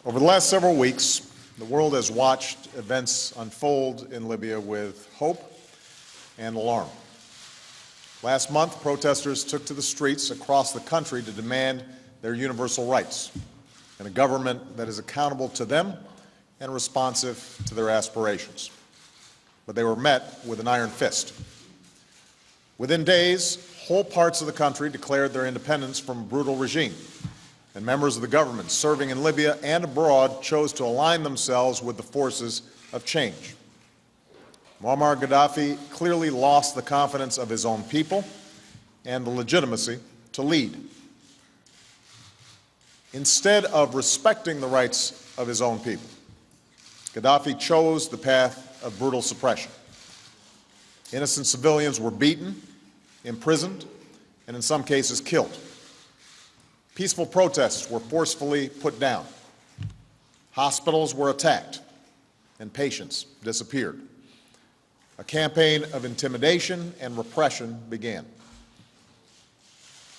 Over the last several weeks, the world has watched events unfold in Libya with hope and alarm. Last month, protesters took to the streets across the country to demand their universal rights and a government that is accountable to them and responsive to their aspirations. But they were met with an iron fist. Within days, whole parts of the country declared their independence from a brutal regime, and members of the government serving in Libya and abroad chose to align themselves with the forces of change. Muammar Gaddafi clearly lost the confidence of his own people and the legitimacy to lead. Instead of respecting the rights of his own people, Gaddafi chose the path of brutal suppression. Innocent civilians were beaten, imprisoned, and in some cases killed. Peaceful protests were forcefully put down. Hospitals were attacked, and patients disappeared. A campaign of intimidation and repression began.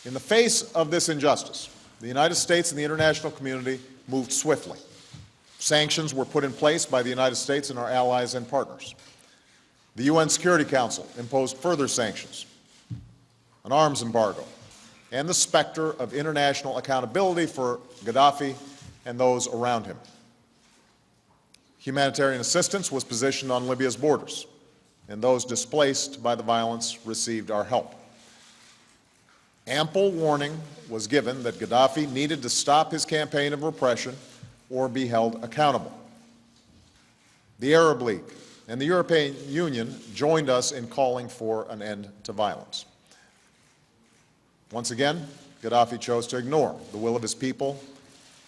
In the face of this injustice, the United States and the international community moved swiftly. Sanctions were put in place by the United States and our allies and partners. The UN Security Council imposed further sanctions, an arms embargo, and the specter of international accountability for Gaddafi and those around him. Humanitarian assistance was positioned on Libya's borders, and those displaced by the violence received our help. Ample warning was given that Gaddafi needed to stop his campaign of repression or be held accountable. The Arab League and the European Union joined us in calling for an end to violence. Once again, Gaddafi chose to ignore the will of his people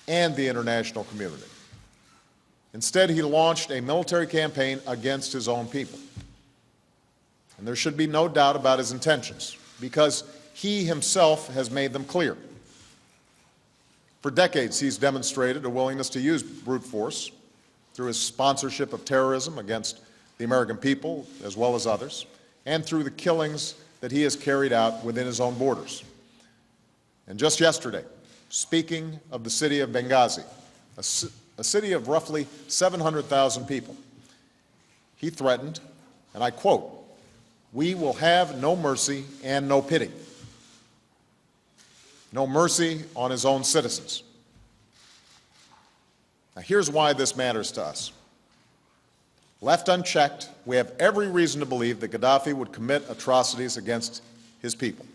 and the international community. Instead, he launched a military campaign against his own people. And there should be no doubt about his intentions, because he himself has made them clear. For decades, he's demonstrated a willingness to use brute force through his sponsorship of terrorism against the American people, as well as others, and through the killings that he has carried out within his own borders. And just yesterday, speaking of the city of Benghazi, a city of roughly 700,000 people, he threatened, and I quote, "We will have no mercy and no pity." No mercy on his own citizens. Now, here's why this matters to us. Left unchecked, we have every reason to believe that Gaddafi would commit atrocities against his people.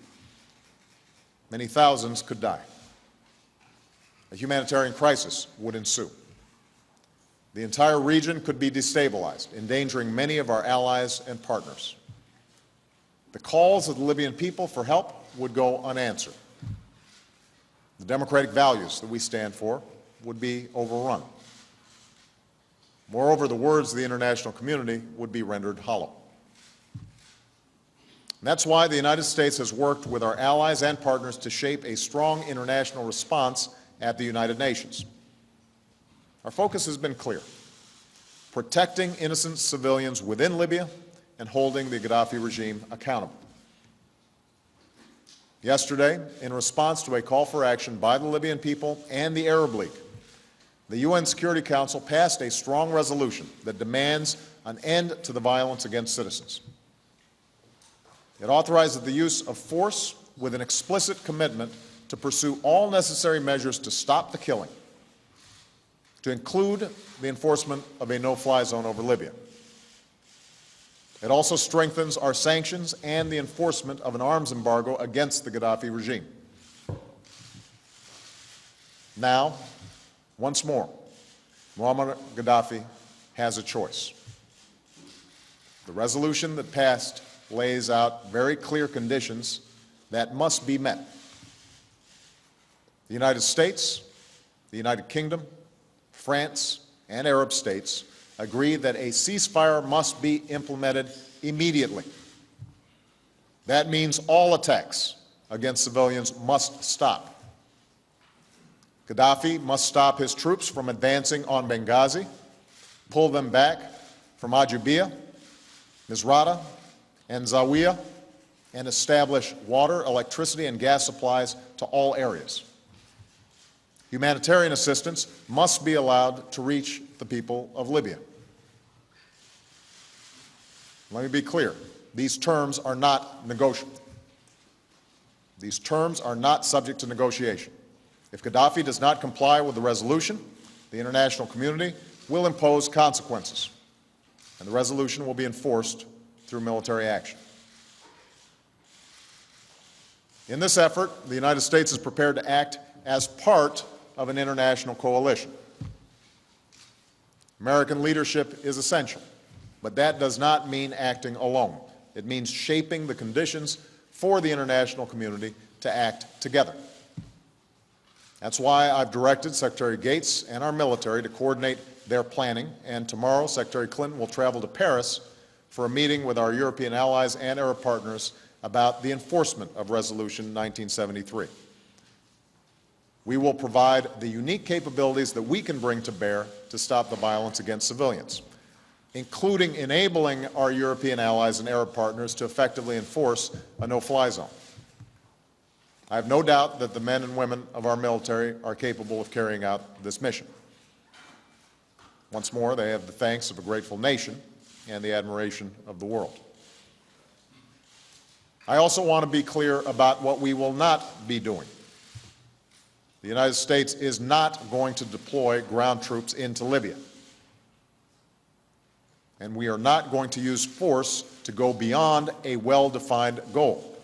Many thousands could die. A humanitarian crisis would ensue. The entire region could be destabilized, endangering many of our allies and partners. The calls of the Libyan people for help would go unanswered. The democratic values that we stand for would be overrun. Moreover, the words of the international community would be rendered hollow. And that's why the United States has worked with our allies and partners to shape a strong international response at the United Nations. Our focus has been clear: protecting innocent civilians within Libya and holding the Gaddafi regime accountable. Yesterday, in response to a call for action by the Libyan people and the Arab League, the UN Security Council passed a strong resolution that demands an end to the violence against citizens. It authorizes the use of force with an explicit commitment to pursue all necessary measures to stop the killing, to include the enforcement of a no-fly zone over Libya. It also strengthens our sanctions and the enforcement of an arms embargo against the Gaddafi regime. Now, once more, Muammar Gaddafi has a choice. The resolution that passed lays out very clear conditions that must be met. The United States, the United Kingdom, France, and Arab states agree that a ceasefire must be implemented immediately. That means all attacks against civilians must stop. Gaddafi must stop his troops from advancing on Benghazi, pull them back from Ajubia, Misrata, and Zawiya, and establish water, electricity, and gas supplies to all areas. Humanitarian assistance must be allowed to reach the people of Libya. Let me be clear. These terms are not negotiable. These terms are not subject to negotiation. If Gaddafi does not comply with the resolution, the international community will impose consequences, and the resolution will be enforced through military action. In this effort, the United States is prepared to act as part of an international coalition. American leadership is essential, but that does not mean acting alone. It means shaping the conditions for the international community to act together. That's why I've directed Secretary Gates and our military to coordinate their planning, and tomorrow Secretary Clinton will travel to Paris for a meeting with our European allies and Arab partners about the enforcement of Resolution 1973. We will provide the unique capabilities that we can bring to bear to stop the violence against civilians, including enabling our European allies and Arab partners to effectively enforce a no-fly zone. I have no doubt that the men and women of our military are capable of carrying out this mission. Once more, they have the thanks of a grateful nation and the admiration of the world. I also want to be clear about what we will not be doing. The United States is not going to deploy ground troops into Libya. And we are not going to use force to go beyond a well-defined goal,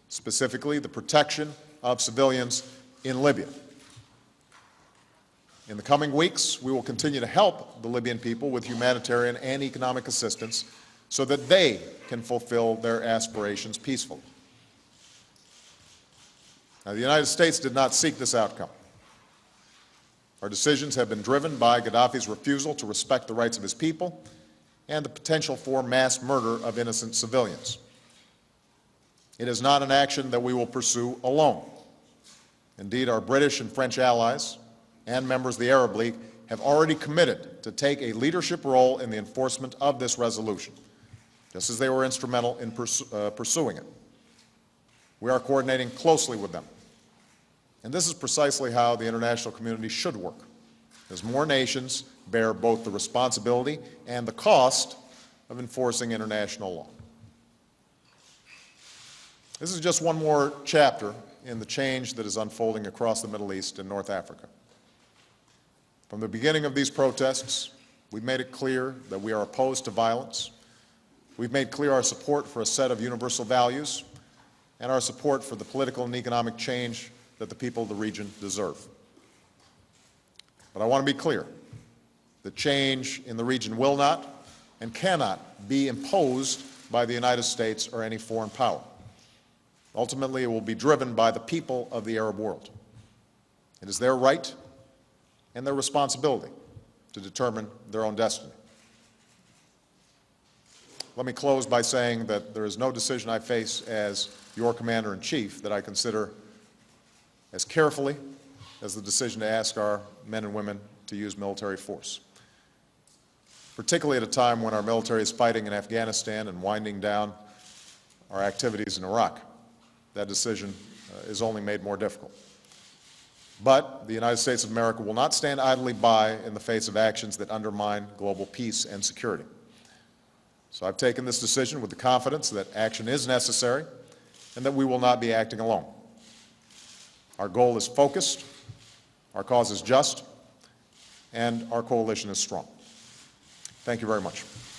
specifically the protection of civilians in Libya. In the coming weeks, we will continue to help the Libyan people with humanitarian and economic assistance so that they can fulfill their aspirations peacefully. Now, the United States did not seek this outcome. Our decisions have been driven by Gaddafi's refusal to respect the rights of his people and the potential for mass murder of innocent civilians. It is not an action that we will pursue alone. Indeed, our British and French allies and members of the Arab League have already committed to take a leadership role in the enforcement of this resolution, just as they were instrumental in pursuing it. We are coordinating closely with them. And this is precisely how the international community should work, as more nations bear both the responsibility and the cost of enforcing international law. This is just one more chapter in the change that is unfolding across the Middle East and North Africa. From the beginning of these protests, we've made it clear that we are opposed to violence. We've made clear our support for a set of universal values and our support for the political and economic change that the people of the region deserve. But I want to be clear. The change in the region will not and cannot be imposed by the United States or any foreign power. Ultimately, it will be driven by the people of the Arab world. It is their right and their responsibility to determine their own destiny. Let me close by saying that there is no decision I face as your Commander-in-Chief that I consider as carefully as the decision to ask our men and women to use military force, particularly at a time when our military is fighting in Afghanistan and winding down our activities in Iraq. That decision is only made more difficult. But the United States of America will not stand idly by in the face of actions that undermine global peace and security. So I've taken this decision with the confidence that action is necessary and that we will not be acting alone. Our goal is focused, our cause is just, and our coalition is strong. Thank you very much.